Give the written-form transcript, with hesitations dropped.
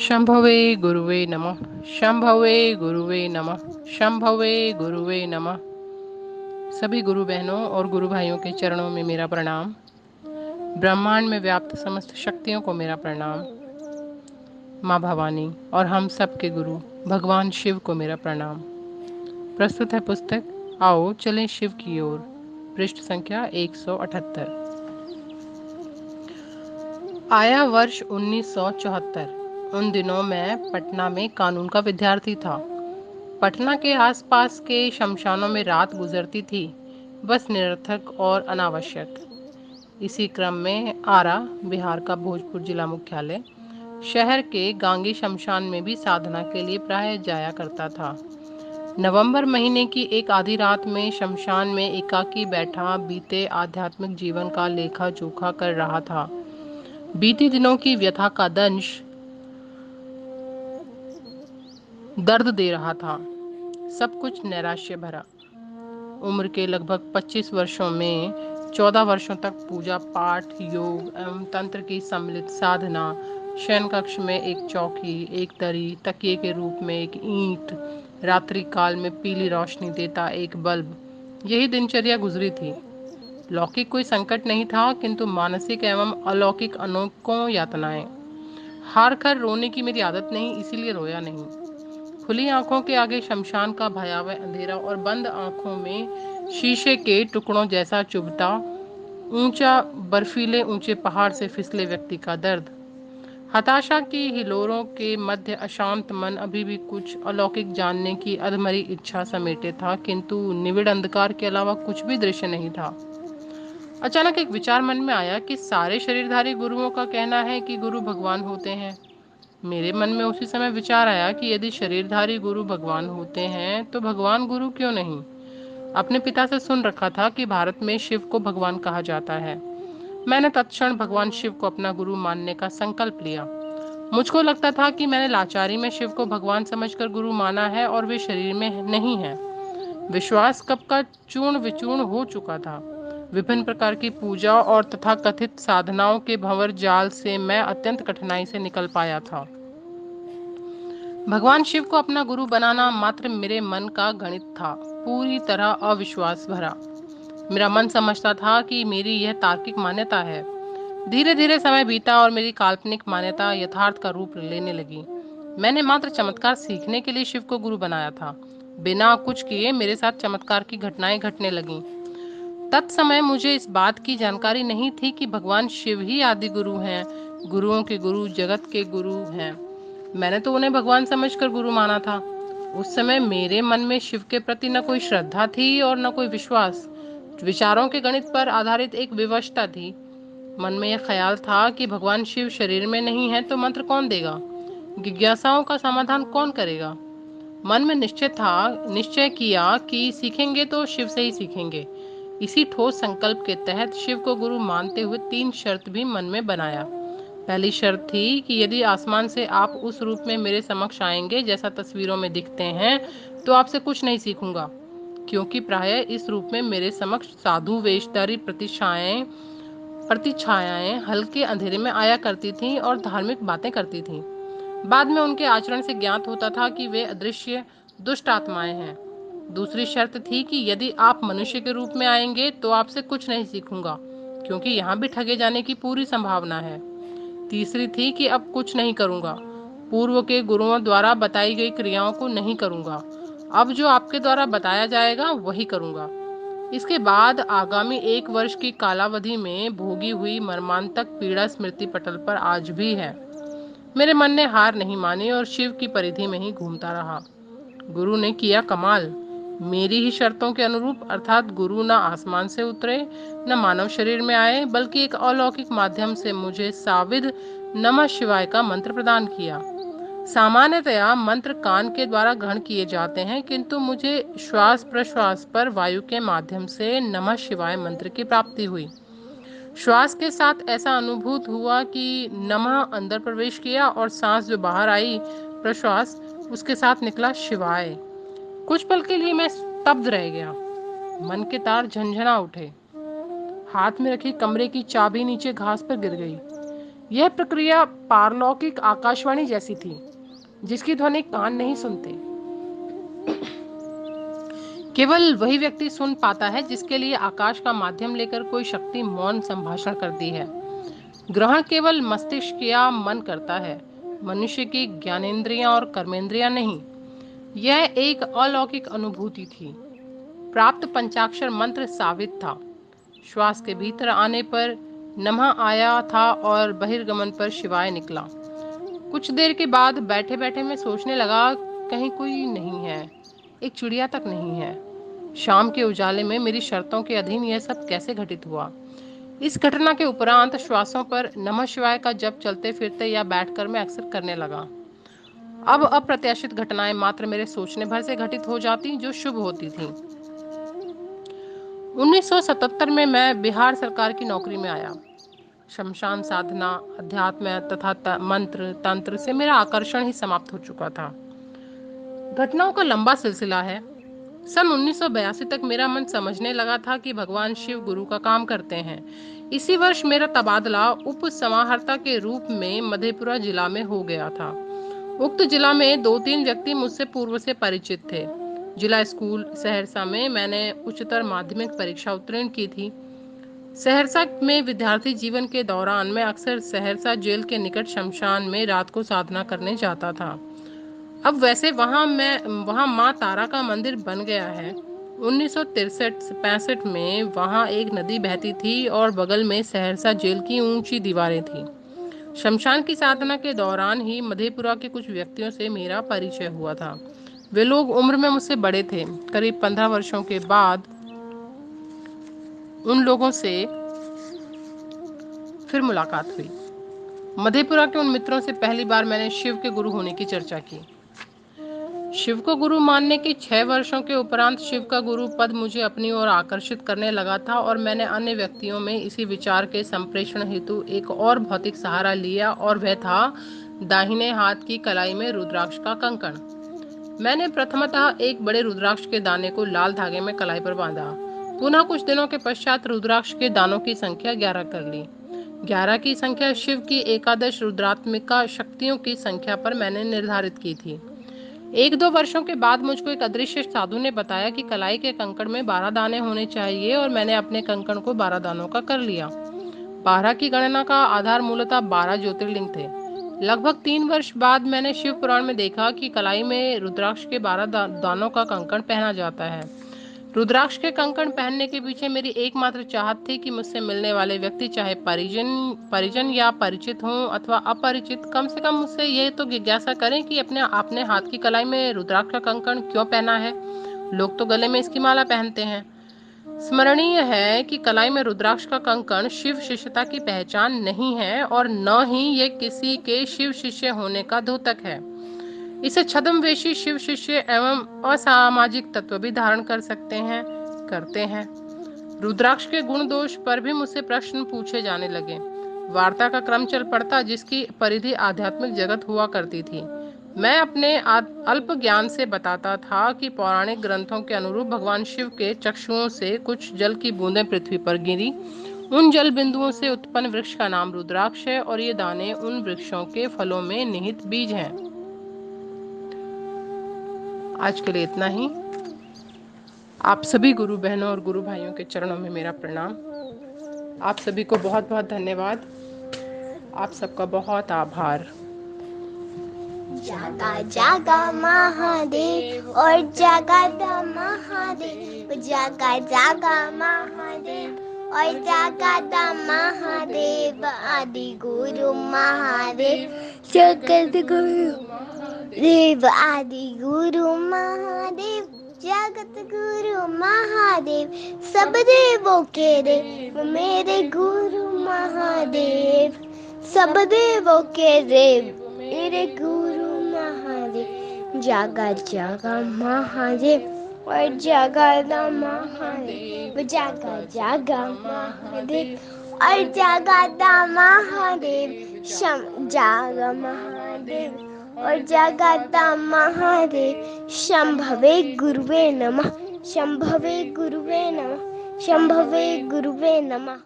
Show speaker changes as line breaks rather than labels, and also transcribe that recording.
शंभवे गुरुवे नमः। शंभवे गुरुवे नमः। शंभवे गुरुवे नमः। सभी गुरु बहनों और गुरु भाइयों के चरणों में मेरा प्रणाम। ब्रह्मांड में व्याप्त समस्त शक्तियों को मेरा प्रणाम। माँ भवानी और हम सब के गुरु भगवान शिव को मेरा प्रणाम। प्रस्तुत है पुस्तक आओ चलें शिव की ओर, पृष्ठ संख्या 178। आया वर्ष 1974। उन दिनों मैं पटना में कानून का विद्यार्थी था। पटना के आसपास के शमशानों में रात गुजरती थी, बस निरर्थक और अनावश्यक। इसी क्रम में आरा, बिहार का भोजपुर जिला मुख्यालय, शहर के गांगी शमशान में भी साधना के लिए प्रायः जाया करता था। नवंबर महीने की एक आधी रात में शमशान में एकाकी बैठा बीते आध्यात्मिक जीवन का लेखा जोखा कर रहा था। बीते दिनों की व्यथा का दंश दर्द दे रहा था। सब कुछ नैराश्य भरा। उम्र के लगभग 25 वर्षों में 14 वर्षों तक पूजा पाठ, योग एवं तंत्र की सम्मिलित साधना, शयन कक्ष में एक चौकी, एक दरी, तकिए के रूप में एक ईंट, रात्रि काल में पीली रोशनी देता एक बल्ब, यही दिनचर्या गुजरी थी। लौकिक कोई संकट नहीं था, किंतु मानसिक एवं अलौकिक अनेकों यातनाएं। हार कर रोने की मेरी आदत नहीं, इसीलिए रोया नहीं। खुली आंखों के आगे शमशान का भयावह अंधेरा और बंद आंखों में शीशे के टुकड़ों जैसा चुभता ऊंचा बर्फीले ऊंचे पहाड़ से फिसले व्यक्ति का दर्द। हताशा की हिलोरों के मध्य अशांत मन अभी भी कुछ अलौकिक जानने की अधमरी इच्छा समेटे था, किंतु निविड़ अंधकार के अलावा कुछ भी दृश्य नहीं था। अचानक एक विचार मन में आया कि सारे शरीरधारी गुरुओं का कहना है कि गुरु भगवान होते हैं। मेरे मन में उसी समय विचार आया कि यदि शरीरधारी गुरु भगवान होते हैं तो भगवान गुरु क्यों नहीं। अपने पिता से सुन रखा था कि भारत में शिव को भगवान कहा जाता है। मैंने तत्क्षण भगवान शिव को अपना गुरु मानने का संकल्प लिया। मुझको लगता था कि मैंने लाचारी में शिव को भगवान समझकर गुरु माना है और वे शरीर में नहीं है। विश्वास कब का चूर्ण विचूर्ण हो चुका था। विभिन्न प्रकार की पूजा और तथा कथित साधनाओं के भंवर जाल से मैं अत्यंत कठिनाई से निकल पाया था। भगवान शिव को अपना गुरु बनाना मात्र मेरे मन का गणित था, पूरी तरह अविश्वास भरा। मेरा मन समझता था कि मेरी यह तार्किक मान्यता है। धीरे धीरे समय बीता और मेरी काल्पनिक मान्यता यथार्थ का रूप लेने लगी। मैंने मात्र चमत्कार सीखने के लिए शिव को गुरु बनाया था। बिना कुछ किए मेरे साथ चमत्कार की घटनाएं घटने लगीं। तत्समय मुझे इस बात की जानकारी नहीं थी कि भगवान शिव ही आदि गुरु हैं, गुरुओं के गुरु, जगत के गुरु हैं। मैंने तो उन्हें भगवान समझकर गुरु माना था। उस समय मेरे मन में शिव के प्रति न कोई श्रद्धा थी और न कोई विश्वास। विचारों के गणित पर आधारित एक विवशता थी। मन में यह ख्याल था कि भगवान शिव शरीर में नहीं है तो मंत्र कौन देगा, जिज्ञासाओं का समाधान कौन करेगा। मन में निश्चय किया कि सीखेंगे तो शिव से ही सीखेंगे। इसी ठोस संकल्प के तहत शिव को गुरु मानते हुए 3 शर्त भी मन में बनाया। पहली शर्त थी कि यदि आसमान से आप उस रूप में मेरे समक्ष आएंगे जैसा तस्वीरों में दिखते हैं, तो आपसे कुछ नहीं सीखूंगा, क्योंकि प्रायः इस रूप में मेरे समक्ष साधु वेशधारी प्रतिछायाएं हल्के अंधेरे में आया करती थीं और धार्मिक बातें करती थीं। बाद में उनके आचरण से ज्ञात होता था कि वे अदृश्य दुष्ट आत्माएं हैं। दूसरी शर्त थी कि यदि आप मनुष्य के रूप में आएंगे तो आपसे कुछ नहीं सीखूंगा, क्योंकि यहाँ भी ठगे जाने की पूरी संभावना है। तीसरी थी कि अब कुछ नहीं करूंगा, पूर्व के गुरुओं द्वारा बताई गई क्रियाओं को नहीं करूंगा। अब जो आपके द्वारा बताया जाएगा वही करूंगा। इसके बाद आगामी 1 वर्ष की कालावधि में भोगी हुई मर्मांतक पीड़ा स्मृति पटल पर आज भी है। मेरे मन ने हार नहीं मानी और शिव की परिधि में ही घूमता रहा। गुरु ने किया कमाल। मेरी ही शर्तों के अनुरूप, अर्थात गुरु न आसमान से उतरे, न मानव शरीर में आए, बल्कि एक अलौकिक माध्यम से मुझे साविद नमः शिवाय का मंत्र प्रदान किया। सामान्यतया मंत्र कान के द्वारा ग्रहण किए जाते हैं, किंतु मुझे श्वास प्रश्वास पर वायु के माध्यम से नमः शिवाय मंत्र की प्राप्ति हुई। श्वास के साथ ऐसा अनुभूत हुआ कि नमः अंदर प्रवेश किया और सांस जो बाहर आई, प्रश्वास, उसके साथ निकला शिवाय। कुछ पल के लिए मैं स्तब्ध रह गया। मन के तार झंझना उठे। हाथ में रखी कमरे की चाबी नीचे घास पर गिर गई। यह प्रक्रिया पारलौकिक आकाशवाणी जैसी थी, जिसकी ध्वनि कान नहीं सुनते। केवल वही व्यक्ति सुन पाता है जिसके लिए आकाश का माध्यम लेकर कोई शक्ति मौन संभाषण करती है। ग्रहण केवल मस्तिष्क या मन करता है, मनुष्य की ज्ञानेंद्रियां और कर्मेंद्रियां नहीं। यह एक अलौकिक अनुभूति थी। प्राप्त पंचाक्षर मंत्र साबित था। श्वास के भीतर आने पर नमः आया था और बहिर्गमन पर शिवाय निकला। कुछ देर के बाद बैठे बैठे मैं सोचने लगा, कहीं कोई नहीं है, एक चिड़िया तक नहीं है। शाम के उजाले में मेरी शर्तों के अधीन यह सब कैसे घटित हुआ। इस घटना के उपरांत श्वासों पर नमः शिवाय का जप चलते फिरते या बैठकर मैं अक्सर करने लगा। अब अप्रत्याशित घटनाएं मात्र मेरे सोचने भर से घटित हो जाती जो शुभ होती थी। 1977 में मैं बिहार सरकार की नौकरी में आया। शमशान साधना, अध्यात्म तथा मंत्र तंत्र से मेरा आकर्षण ही समाप्त हो चुका था। घटनाओं का लंबा सिलसिला है। सन 1982 तक मेरा मन समझने लगा था कि भगवान शिव गुरु का काम करते हैं। इसी वर्ष मेरा तबादला उप समाहर्ता के रूप में मधेपुरा जिला में हो गया था। उक्त जिला में 2-3 व्यक्ति मुझसे पूर्व से परिचित थे। जिला स्कूल सहरसा में मैंने उच्चतर माध्यमिक परीक्षा उत्तीर्ण की थी। सहरसा में विद्यार्थी जीवन के दौरान मैं अक्सर सहरसा जेल के निकट शमशान में रात को साधना करने जाता था। अब वैसे वहाँ माँ तारा का मंदिर बन गया है। 1963-65 में वहाँ एक नदी बहती थी और बगल में सहरसा जेल की ऊंची दीवारें थी। शमशान की साधना के दौरान ही मधेपुरा के कुछ व्यक्तियों से मेरा परिचय हुआ था। वे लोग उम्र में मुझसे बड़े थे। करीब 15 वर्षों के बाद उन लोगों से फिर मुलाकात हुई। मधेपुरा के उन मित्रों से पहली बार मैंने शिव के गुरु होने की चर्चा की। शिव को गुरु मानने के 6 वर्षों के उपरांत शिव का गुरु पद मुझे अपनी ओर आकर्षित करने लगा था और मैंने अन्य व्यक्तियों में इसी विचार के संप्रेषण हेतु एक और भौतिक सहारा लिया और वह था दाहिने हाथ की कलाई में रुद्राक्ष का कंकण। मैंने प्रथमतः एक बड़े रुद्राक्ष के दाने को लाल धागे में कलाई पर बांधा। पुनः कुछ दिनों के पश्चात रुद्राक्ष के दानों की संख्या 11 कर ली। 11 की संख्या शिव की एकादश रुद्रात्मिका शक्तियों की संख्या पर मैंने निर्धारित की थी। 1-2 वर्षों के बाद मुझको एक अदृश्य साधु ने बताया कि कलाई के कंकड़ में 12 दाने होने चाहिए और मैंने अपने कंकड़ को 12 दानों का कर लिया। 12 की गणना का आधार मूलतः 12 ज्योतिर्लिंग थे। लगभग 3 वर्ष बाद मैंने शिव पुराण में देखा कि कलाई में रुद्राक्ष के 12 दानों का कंकड़ पहना जाता है। रुद्राक्ष के कंकण पहनने के पीछे मेरी एकमात्र चाहत थी कि मुझसे मिलने वाले व्यक्ति चाहे परिजन या परिचित हों अथवा अपरिचित, कम से कम मुझसे यह तो जिज्ञासा करें कि अपने हाथ की कलाई में रुद्राक्ष का कंकण क्यों पहना है। लोग तो गले में इसकी माला पहनते हैं। स्मरणीय है कि कलाई में रुद्राक्ष का कंकण शिव शिष्यता की पहचान नहीं है और न ही ये किसी के शिव शिष्य होने का द्योतक है। इसे छद्मवेशी शिव शिष्य एवं असामाजिक तत्व भी धारण कर करते हैं। रुद्राक्ष के गुण दोष पर भी मुझसे प्रश्न पूछे जाने लगे। वार्ता का क्रम चल पड़ता जिसकी परिधि आध्यात्मिक जगत हुआ करती थी। मैं अपने अल्प ज्ञान से बताता था कि पौराणिक ग्रंथों के अनुरूप भगवान शिव के चक्षुओं से कुछ जल की बूंदें पृथ्वी पर गिरी। उन जल बिंदुओं से उत्पन्न वृक्ष का नाम रुद्राक्ष है और ये दाने उन वृक्षों के फलों में निहित बीज हैं। आज के लिए इतना ही। आप सभी गुरु बहनों और गुरु भाइयों के चरणों में मेरा प्रणाम। आप सभी को बहुत बहुत धन्यवाद। आप सबका बहुत आभार।
जागा जागा महादेव और जागा दा महादेव, जागा जागा महादेव और जागा दा महादेव, आदि गुरु महादेव, जगत गुरु देव, आदि गुरु महादेव, जगत गुरु महादेव, सब देवों के देव मेरे गुरु महादेव, सब देवों के देव मेरे गुरु महादेव, जागा जागा महादेव और जागा दा महादेव, जागा जागा महादेव और जागा दा महादेव, जागा महादेव और जागा दा महादेव, शंभवे गुरुवे नमः, शंभवे गुरुवे नमः, शंभवे गुरुवे नमः।